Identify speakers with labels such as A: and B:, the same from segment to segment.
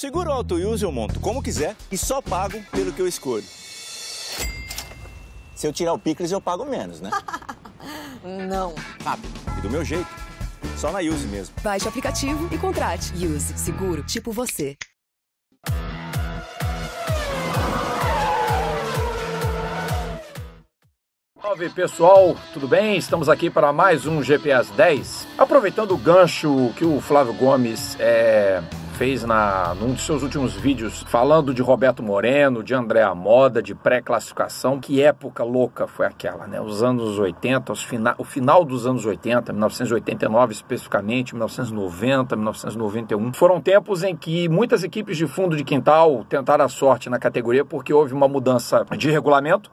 A: Seguro Auto Use eu monto como quiser e só pago pelo que eu escolho. Se eu tirar o picles, eu pago menos, né?
B: Não.
A: Rápido e do meu jeito. Só na Use mesmo.
C: Baixe o aplicativo e contrate. Use. Seguro tipo você.
D: Salve pessoal, tudo bem? Estamos aqui para mais um GPS 10. Aproveitando o gancho que o Flávio Gomes fez num dos seus últimos vídeos, falando de Roberto Moreno, de Andréa Moda, de pré-classificação. Que época louca foi aquela, né? Os anos 80, o final dos anos 80, 1989 especificamente, 1990, 1991. Foram tempos em que muitas equipes de fundo de quintal tentaram a sorte na categoria porque houve uma mudança de regulamento.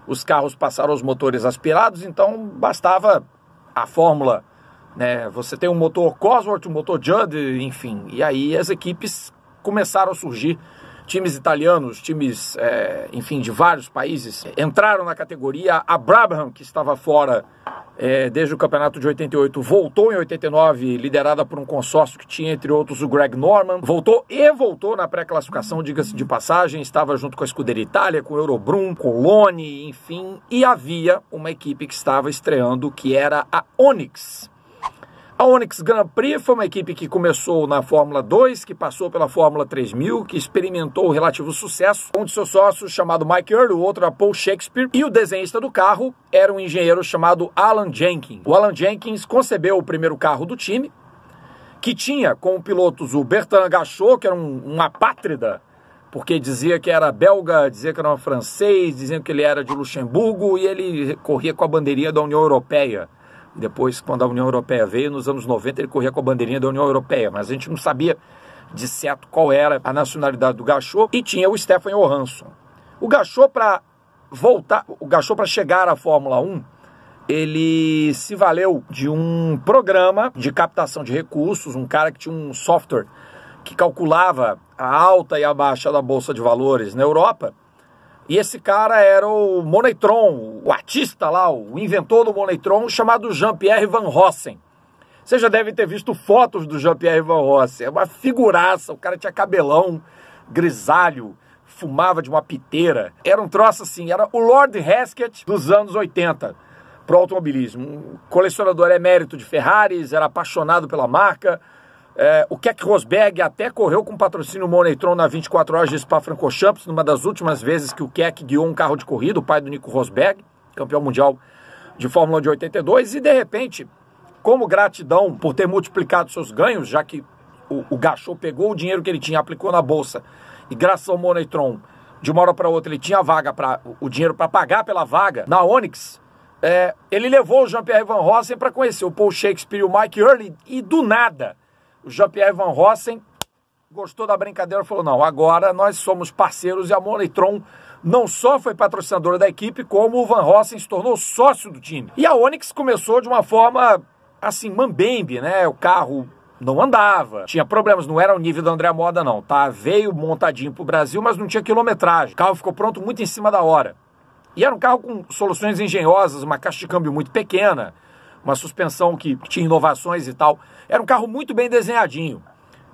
D: Os carros passaram aos motores aspirados, então bastava a fórmula, né? Você tem um motor Cosworth, um motor Judd, enfim. E aí as equipes começaram a surgir. Times italianos, times, enfim, de vários países entraram na categoria. A Brabham, que estava fora desde o campeonato de 88, voltou em 89, liderada por um consórcio que tinha, entre outros, o Greg Norman. Voltou na pré-classificação, diga-se de passagem. Estava junto com a Scuderia Itália, com o Eurobrum, Coloni, enfim. E havia uma equipe que estava estreando, que era a Onyx. A Onyx Grand Prix foi uma equipe que começou na Fórmula 2, que passou pela Fórmula 3000, que experimentou o relativo sucesso. Um de seus sócios, chamado Mike Earle, o outro era Paul Shakespeare, e o desenhista do carro era um engenheiro chamado Alan Jenkins. O Alan Jenkins concebeu o primeiro carro do time, que tinha como pilotos o Bertrand Gachot, que era um apátrida, porque dizia que era belga, dizia que era francês, dizia que ele era de Luxemburgo, e ele corria com a bandeirinha da União Europeia. Depois, quando a União Europeia veio, nos anos 90, ele corria com a bandeirinha da União Europeia, mas a gente não sabia de certo qual era a nacionalidade do Gachot. E tinha o Stefan Johansson. O Gachot, para chegar à Fórmula 1, ele se valeu de um programa de captação de recursos, um cara que tinha um software que calculava a alta e a baixa da Bolsa de Valores na Europa. E esse cara era o Moneytron, o artista lá, o inventor do Moneytron, chamado Jean-Pierre Van Rossen. Você já deve ter visto fotos do Jean-Pierre Van Rossen. É uma figuraça, o cara tinha cabelão grisalho, fumava de uma piteira. Era um troço assim, era o Lord Hesketh dos anos 80 pro automobilismo. Um colecionador emérito de Ferraris, era apaixonado pela marca. O Keck Rosberg até correu com patrocínio Moneytron na 24 horas de Spa-Francorchamps, numa das últimas vezes que o Keck guiou um carro de corrida, o pai do Nico Rosberg, campeão mundial de Fórmula 1 de 82, e de repente, como gratidão por ter multiplicado seus ganhos, já que o Gachot pegou o dinheiro que ele tinha, aplicou na bolsa, e graças ao Moneytron, de uma hora para outra, ele tinha o dinheiro para pagar pela vaga na Onyx. Ele levou o Jean-Pierre Van Rossen para conhecer o Paul Shakespeare e o Mike Earle, e do nada o Jean-Pierre Van Rossen gostou da brincadeira e falou: não, agora nós somos parceiros, e a Moneytron não só foi patrocinadora da equipe, como o Van Rossen se tornou sócio do time. E a Onyx começou de uma forma, assim, mambembe, né? O carro não andava, tinha problemas, não era o nível da Andréa Moda não, tá? Veio montadinho pro Brasil, mas não tinha quilometragem. O carro ficou pronto muito em cima da hora. E era um carro com soluções engenhosas, uma caixa de câmbio muito pequena, uma suspensão que tinha inovações e tal. Era um carro muito bem desenhadinho,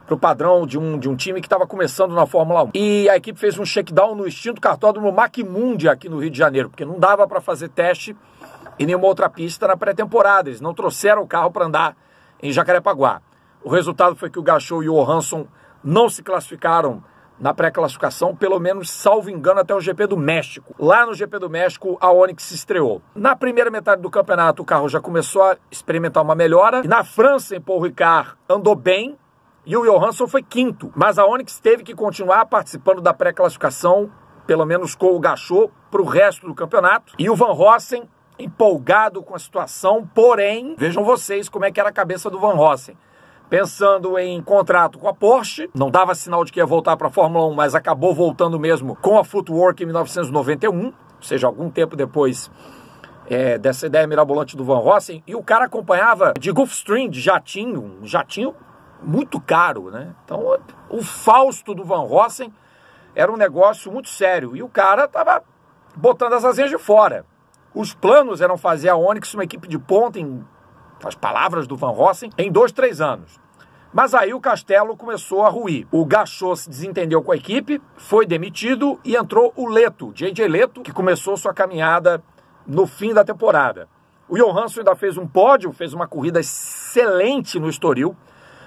D: para o padrão de um time que estava começando na Fórmula 1. E a equipe fez um shakedown no extinto cartódromo Macmundi aqui no Rio de Janeiro, porque não dava para fazer teste em nenhuma outra pista na pré-temporada. Eles não trouxeram o carro para andar em Jacarepaguá. O resultado foi que o Gachot e o Johansson não se classificaram na pré-classificação, pelo menos, salvo engano, até o GP do México. Lá no GP do México, a Onyx se estreou. Na primeira metade do campeonato, o carro já começou a experimentar uma melhora. E na França, em Paul Ricard, andou bem, e o Johansson foi quinto. Mas a Onyx teve que continuar participando da pré-classificação, pelo menos com o Gachot, para o resto do campeonato. E o Van Rossen, empolgado com a situação, porém, vejam vocês como é que era a cabeça do Van Rossen. Pensando em contrato com a Porsche, não dava sinal de que ia voltar para a Fórmula 1, mas acabou voltando mesmo com a Footwork em 1991, ou seja, algum tempo depois dessa ideia mirabolante do Van Rossen, e o cara acompanhava de Gulfstream, de jatinho, um jatinho muito caro, né? Então, o Fausto do Van Rossen era um negócio muito sério, e o cara estava botando as asinhas de fora. Os planos eram fazer a Onyx uma equipe de ponta, as palavras do Van Rossen, em 2, 3 anos. Mas aí o castelo começou a ruir. O Gachot se desentendeu com a equipe, foi demitido e entrou o Leto, J.J. Leto, que começou sua caminhada no fim da temporada. O Johansson ainda fez um pódio, fez uma corrida excelente no Estoril.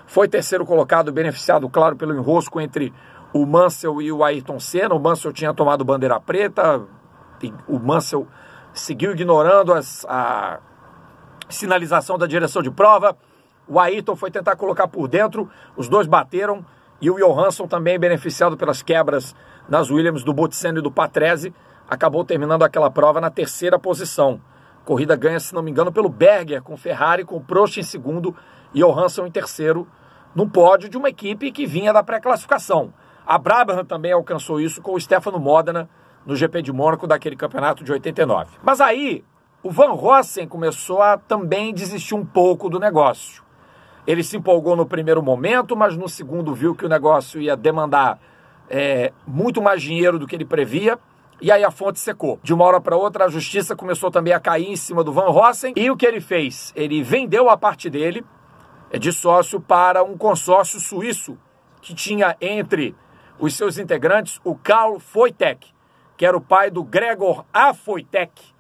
D: Foi terceiro colocado, beneficiado, claro, pelo enrosco entre o Mansell e o Ayrton Senna. O Mansell tinha tomado bandeira preta, o Mansell seguiu ignorando a sinalização da direção de prova. O Ayrton foi tentar colocar por dentro, os dois bateram, e o Johansson, também beneficiado pelas quebras nas Williams do Botseno e do Patrese, acabou terminando aquela prova na terceira posição. Corrida ganha, se não me engano, pelo Berger com Ferrari, com Prost em segundo e Johansson em terceiro, num pódio de uma equipe que vinha da pré-classificação. A Brabham também alcançou isso com o Stefano Modena no GP de Mônaco daquele campeonato de 89. Mas aí, o Van Rossem começou a também desistir um pouco do negócio. Ele se empolgou no primeiro momento, mas no segundo viu que o negócio ia demandar muito mais dinheiro do que ele previa, e aí a fonte secou. De uma hora para outra, a justiça começou também a cair em cima do Van Rossem, e o que ele fez? Ele vendeu a parte dele de sócio para um consórcio suíço que tinha entre os seus integrantes o Carl Foytek, que era o pai do Gregor A. Foytek,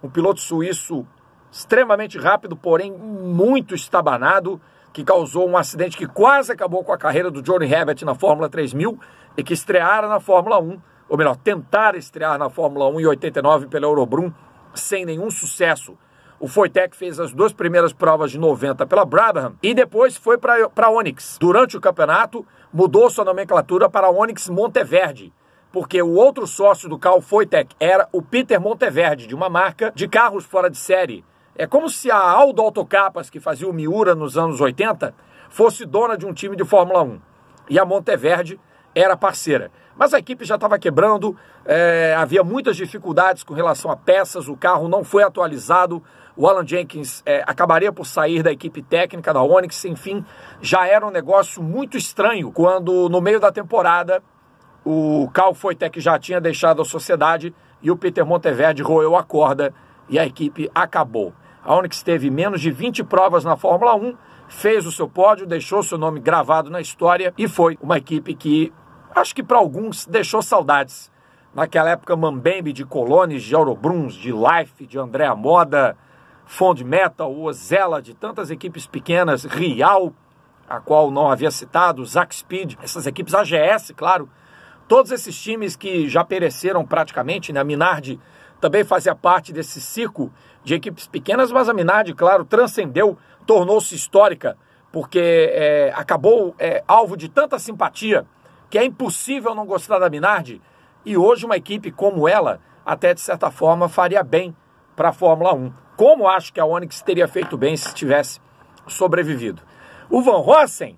D: um piloto suíço extremamente rápido, porém muito estabanado, que causou um acidente que quase acabou com a carreira do Johnny Herbert na Fórmula 3000 e que estreara na Fórmula 1, ou melhor, tentara estrear na Fórmula 1 em 89 pela Eurobrum, sem nenhum sucesso. O Foytek fez as duas primeiras provas de 90 pela Brabham e depois foi para a Onyx. Durante o campeonato, mudou sua nomenclatura para a Onyx Monteverde, porque o outro sócio do Carl Foytek era o Peter Monteverde, de uma marca de carros fora de série. É como se a Aldo Autocapas, que fazia o Miura nos anos 80, fosse dona de um time de Fórmula 1. E a Monteverde era parceira. Mas a equipe já estava quebrando, havia muitas dificuldades com relação a peças, o carro não foi atualizado, o Alan Jenkins acabaria por sair da equipe técnica da Onyx, enfim, já era um negócio muito estranho quando no meio da temporada o Carl Foytek já tinha deixado a sociedade e o Peter Monteverde roeu a corda e a equipe acabou. A Onyx teve menos de 20 provas na Fórmula 1, fez o seu pódio, deixou seu nome gravado na história e foi uma equipe que, acho que para alguns, deixou saudades. Naquela época, Mambembe de Colones, de Eurobruns, de Life, de Andrea Moda, Fond Metal, Ozella, de tantas equipes pequenas, Rial, a qual não havia citado, Zack Speed, essas equipes, AGS, claro, todos esses times que já pereceram praticamente, né? A Minardi também fazia parte desse circo de equipes pequenas, mas a Minardi, claro, transcendeu, tornou-se histórica, porque acabou alvo de tanta simpatia que é impossível não gostar da Minardi, e hoje uma equipe como ela, até de certa forma, faria bem para a Fórmula 1. Como acho que a Onyx teria feito bem se tivesse sobrevivido. O Van Rossem,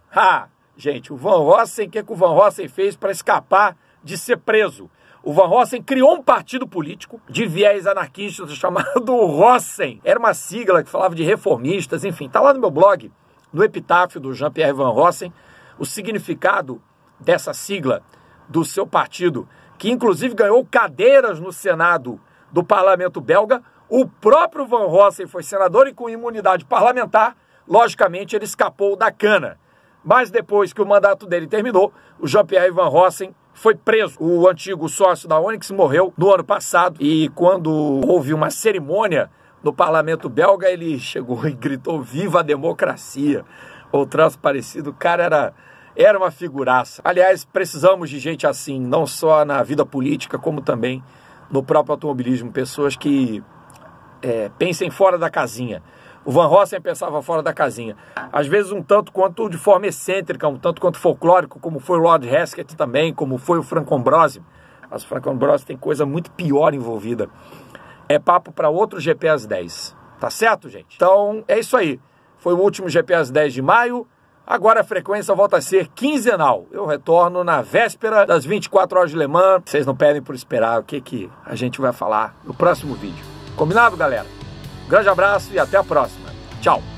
D: gente, o Van Rossem, o que o Van Rossem fez para escapar de ser preso? O Van Rossem criou um partido político de viés anarquista chamado Rossem. Era uma sigla que falava de reformistas, enfim. Está lá no meu blog, no epitáfio do Jean-Pierre Van Rossem, o significado dessa sigla do seu partido, que inclusive ganhou cadeiras no Senado do parlamento belga. O próprio Van Rossem foi senador e com imunidade parlamentar, logicamente ele escapou da cana. Mas depois que o mandato dele terminou, o Jean-Pierre Van Rossem foi preso. O antigo sócio da Onyx morreu no ano passado e quando houve uma cerimônia no parlamento belga, ele chegou e gritou "Viva a democracia!" ou troço parecido. O cara era uma figuraça. Aliás, precisamos de gente assim, não só na vida política, como também no próprio automobilismo. Pessoas que pensem fora da casinha. O Van Rossem pensava fora da casinha. Às vezes um tanto quanto de forma excêntrica, um tanto quanto folclórico, como foi o Rod Haskett também, como foi o Frank Ambrose. Mas o Frank Ambrose tem coisa muito pior envolvida. É papo para outro GP às 10. Tá certo, gente? Então, é isso aí. Foi o último GP às 10 de maio. Agora a frequência volta a ser quinzenal. Eu retorno na véspera das 24 horas de Le Mans. Vocês não pedem por esperar o que a gente vai falar no próximo vídeo. Combinado, galera? Grande abraço e até a próxima. Tchau!